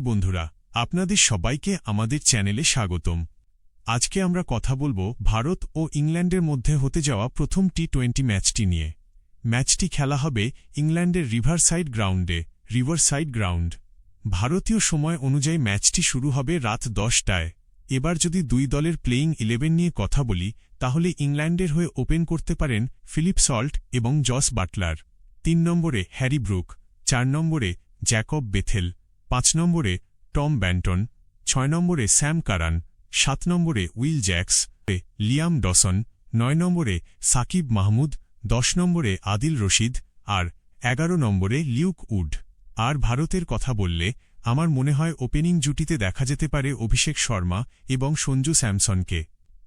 বন্ধুরা, আপনাদের সবাইকে আমাদের চ্যানেলে স্বাগতম। আজকে আমরা কথা বলবো ভারত ও ইংল্যান্ডের মধ্যে হতে যাওয়া প্রথম টি-20 ম্যাচটি নিয়ে। ম্যাচটি খেলা হবে ইংল্যান্ডের রিভারসাইড গ্রাউন্ড। ভারতীয় সময় অনুযায়ী ম্যাচটি শুরু হবে রাত 10টায়। এবার যদি দুই দলের প্লেয়িং 11 নিয়ে কথা বলি, তাহলে ইংল্যান্ডের হয়ে ওপেন করতে পারেন ফিলিপ সল্ট এবং জস বাটলার। 3 নম্বরে হ্যারি ব্রুক, 4 নম্বরে জ্যাকব বেথেল, 5 নম্বরে টম ব্যান্টন, 6 নম্বরে স্যাম কারান, 7 নম্বরে উইল জ্যাক্স, লিয়াম ডসন, 9 নম্বরে সাকিব মাহমুদ, 10 নম্বরে আদিল রশিদ আর 11 নম্বরে লিউক উড। আর ভারতের কথা বললে আমার মনে হয় ওপেনিং জুটিতে দেখা যেতে পারে অভিষেক শর্মা এবং সঞ্জু স্যামসনকে।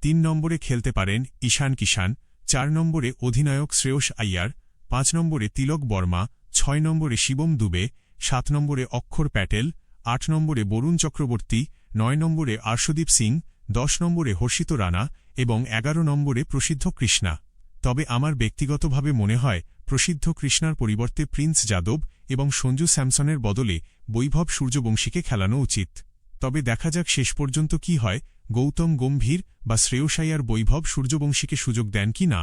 3 নম্বরে খেলতে পারেন ঈশান কিষান, 4 নম্বরে অধিনায়ক শ্রেয়স আইয়ার, 5 নম্বরে তিলক বর্মা, 6 নম্বরে শিবম দুবে, 7 নম্বরে অক্ষর প্যাটেল, 8 নম্বরে বরুণ চক্রবর্তী, 9 নম্বরে আর্শদীপ সিং, 10 নম্বরে হর্ষিত রানা এবং 11 নম্বরে প্রসিদ্ধ কৃষ্ণা। তবে আমার ব্যক্তিগতভাবে মনে হয় প্রসিদ্ধ কৃষ্ণার পরিবর্তে প্রিন্স যাদব এবং সঞ্জু স্যামসনের বদলে বৈভব সূর্যবংশীকে খেলানো উচিত। তবে দেখা যাক শেষ পর্যন্ত কি হয়, গৌতম গম্ভীর বা শ্রেয়স আইয়ার বৈভব সূর্যবংশীকে সুযোগ দেন কি না।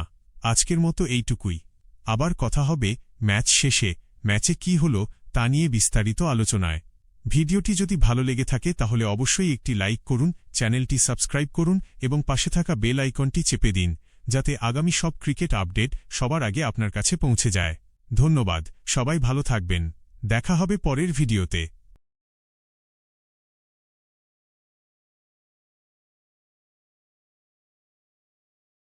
আজকের মতো এইটুকুই। আবার কথা হবে ম্যাচ শেষে। ম্যাচে কি হল তা নিয়ে বিস্তারিত আলোচনায়। ভিডিওটি যদি ভালো লেগে থাকে তাহলে অবশ্যই একটি লাইক করুন, চ্যানেলটি সাবস্ক্রাইব করুন এবং পাশে থাকা বেল আইকনটি চেপে দিন, যাতে আগামী সব ক্রিকেট আপডেট সবার আগে আপনার কাছে পৌঁছে যায়। ধন্যবাদ, সবাই ভালো থাকবেন। দেখা হবে পরের ভিডিওতে।